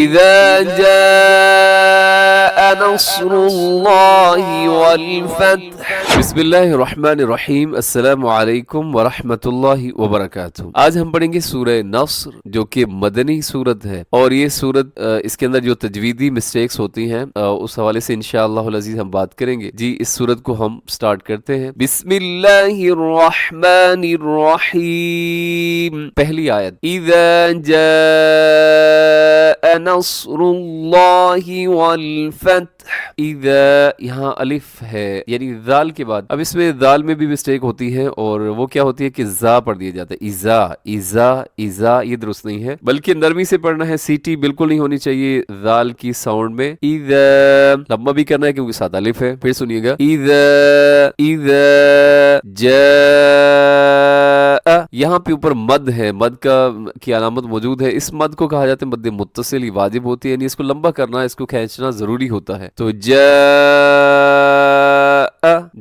إذا جاء نصر الله والفتح. بسم اللہ الرحمن الرحیم. السلام علیکم ورحمۃ اللہ وبرکاتہ. آج ہم پڑھیں گے سورہ نصر جو کہ مدنی سورت ہے، اور یہ سورت اس کے اندر جو تجویدی مسٹیکس ہوتی ہیں اس حوالے سے انشاءاللہ العزیز ہم بات کریں گے. جی اس سورت کو ہم سٹارٹ کرتے ہیں. بسم اللہ الرحمن الرحیم. پہلی آیت اذا جاء نصر اللہ والفتح. اذا یہاں الف ہے یعنی ذال کے بعد. اب اس میں ذال میں بھی مسٹیک ہوتی ہے اور وہ کیا ہوتی ہے کہ زا پڑھ دیا جاتا ہے. اذا اذا اذا یہ درست نہیں ہے، بلکہ نرمی سے پڑھنا ہے. سیٹی بالکل نہیں ہونی چاہیے ذال کی ساؤنڈ میں. اذا لمبا بھی کرنا ہے کیونکہ ساتھ الف ہے. پھر سنیے گا اذا اذا جاء. یہاں پہ اوپر مد ہے، مد کی علامت موجود ہے. اس مد کو کہا جاتا ہے مد متصل. یہ واجب ہوتی ہے، یعنی اس کو لمبا کرنا، اس کو کھینچنا ضروری ہوتا ہے. تو جاء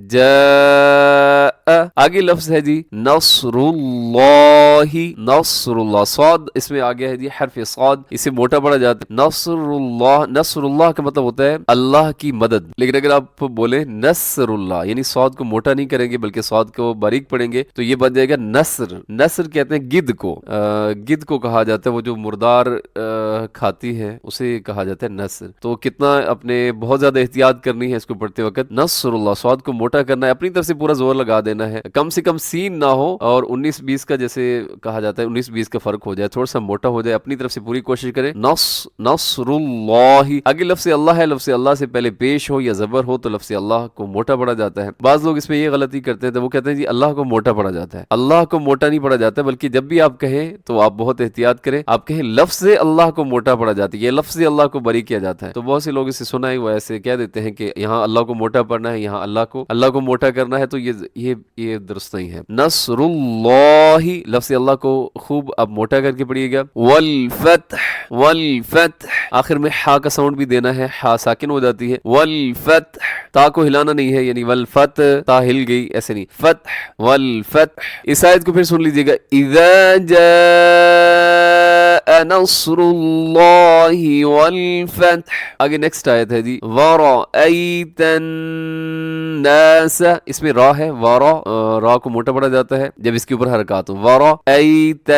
جاء. آگے لفظ ہے جی نصر اللہ. نصر اللہ صاد اس میں آگے ہے جی حرف صاد، اسے موٹا پڑا جاتا ہے. نصر اللہ، نصر اللہ کا مطلب ہوتا ہے اللہ کی مدد. لیکن اگر آپ بولیں نصر اللہ یعنی صاد کو موٹا نہیں کریں گے بلکہ صاد کو باریک پڑھیں گے تو یہ بن جائے گا نصر. نصر کہتے ہیں گدھ کو. گدھ کو کہا جاتا ہے وہ جو مردار کھاتی ہے اسے کہا جاتا ہے نصر. تو کتنا اپنے بہت زیادہ احتیاط کرنی ہے اس کو پڑھتے وقت. نصر اللہ صاد کو موٹا کرنا ہے، اپنی طرف سے پورا زور لگا دینا ہے. کم سے کم سین نہ ہو اور 19-20 کا جیسے کہا جاتا ہے 19-20 کا فرق ہو جائے، تھوڑا سا موٹا ہو جائے. اپنی طرف سے پوری کوشش کریں. نصر اللہ. آگے لفظ اللہ ہے، لفظ اللہ سے پہلے پیش ہو یا زبر ہو تو لفظ اللہ کو موٹا پڑھا جاتا ہے. بعض لوگ اس میں یہ غلطی کرتے ہیں تو وہ کہتے ہیں جی اللہ کو موٹا پڑھا جاتا ہے. اللہ کو موٹا نہیں پڑھا جاتا، بلکہ جب بھی آپ کہیں تو آپ بہت احتیاط کریں. آپ کہیں لفظ اللہ کو موٹا پڑھا جاتا ہے، یہ لفظ اللہ کو بری کیا جاتا ہے. تو بہت سے لوگ اسے سنا ہے وہ ایسے کہہ دیتے ہیں کہ یہاں اللہ کو موٹا پڑھنا ہے، یہاں اللہ کو موٹا کرنا ہے. تو یہ درست نہیں ہے. نصر اللہ لفظ اللہ کو خوب اب موٹا کر کے پڑھیے گا. والفتح والفتح. آخر میں ہا کا ساؤنڈ بھی دینا ہے، ہا ساکن ہو جاتی ہے. والفتح تا کو ہلانا نہیں ہے، یعنی والفتح تا ہل گئی ایسے نہیں. فتح والفتح. اس آیت کو پھر سن لیجیے گا. اذا جاء نصر اللہ والفتح. آگے نیکسٹ آیت ہے جی ورأیت الناس. اس میں را ہے، را کو موٹا پڑا جاتا ہے جب اس کے اوپر حرکات ہو. ورأیت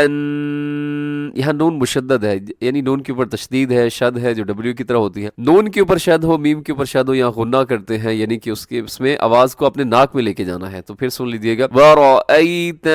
یہاں نون مشدد ہے، یعنی نون کے اوپر تشدید ہے، شد ہے جو ڈبلیو کی طرح ہوتی ہے. نون کے اوپر شد ہو، میم کے اوپر شد ہو، یہاں غنہ کرتے ہیں، یعنی کہ اس میں آواز کو اپنے ناک میں لے کے جانا ہے. تو پھر سن لیجئے گا ورأیت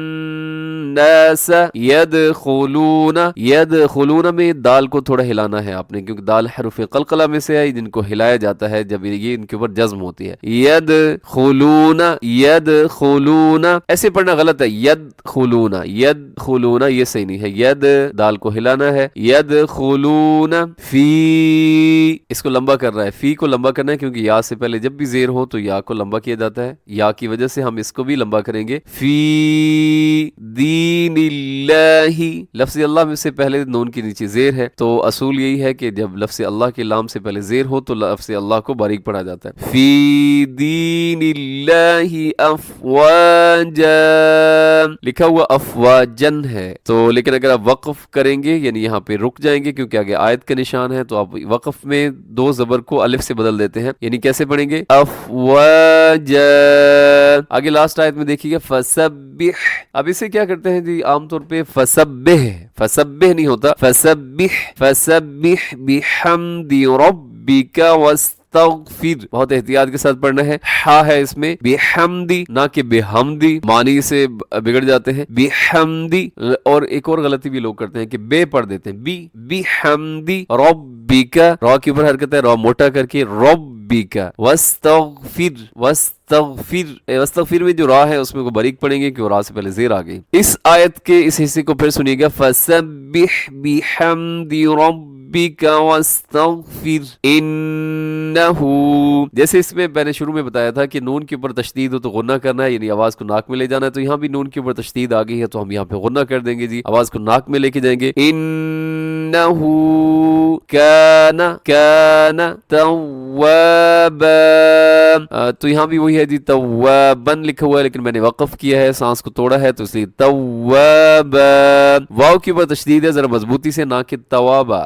الناس یدخلون. یدخلون میں دال کو تھوڑا ہلانا ہے آپ نے، کیونکہ دال حروف قلقلہ میں سے ہے جن کو ہلایا جاتا ہے جب یہ ان کے اوپر جزم ہوتی ہے. یدخلون یدخلون. ایسے پڑھنا غلط ہے. یدخلون یدخلون یہ صحیح نہیں ہے. ید دال کو ہلانا ہے. یدخلون فی. اس کو لمبا کرنا ہے، فی کو لمبا کرنا ہے کیونکہ یا سے پہلے جب بھی زیر ہو تو یا کو لمبا کیا جاتا ہے. یا کی وجہ سے ہم اس کو بھی لمبا کریں گے. فی دین اللہ. لفظ اللہ میں سے پہلے نون کے نیچے زیر ہے، تو اصول یہی ہے کہ جب لفظ اللہ کے لام سے پہلے زیر ہو تو لفظ اللہ کو باریک پڑھا جاتا ہے. فی دین اللہ افواجا. لکھا ہوا افواجن ہے، تو لیکن اگر آپ وقف کریں گے یعنی یہاں پہ رک جائیں گے کیونکہ آگے آیت کا نشان ہے، تو آپ وقف میں دو زبر کو الف سے بدل دیتے ہیں. یعنی کیسے پڑھیں گے؟ افواجا. آگے لاسٹ آیت میں دیکھیے گا فسبح. اب اسے کیا کرتے ہیں جی عام طور پہ فسبح نہیں ہوتا، فسبح بحمد ربک واستغفر. بہت احتیاط کے ساتھ پڑھنا ہے. ہا ہے اس میں بحمدی نہ کہ بحمدی، معنی سے بگڑ جاتے ہیں. بحمدی. اور ایک اور غلطی بھی لوگ کرتے ہیں کہ بے پڑھ دیتے ہیں. بحمدی ربک. را کے اوپر حرکت ہے، را موٹا کر کے ربک. واستغفر میں جو را ہے اس میں کو باریک پڑھیں گے کیونکہ را سے پہلے زیر آ گئی. اس آیت کے اس حصے کو پھر سنیے گا. فسبح بحمد ربک واستغفر انہ. جیسے اس میں میں نے شروع میں بتایا تھا کہ نون کے اوپر تشدید ہو تو غنہ کرنا ہے، یعنی آواز کو ناک میں لے جانا ہے. تو یہاں بھی نون کے اوپر تشدید آ گئی ہے تو ہم یہاں پہ غنہ کر دیں گے جی، آواز کو ناک میں لے کے جائیں گے. انہ کان توابا. تو یہاں بھی وہی ہے جی توابن لکھا ہوا ہے لیکن میں نے وقف کیا ہے، سانس کو توڑا ہے تو اس لیے توابا. واو کے اوپر تشدید ہے ذرا مضبوطی سے، نہ کہ توابا.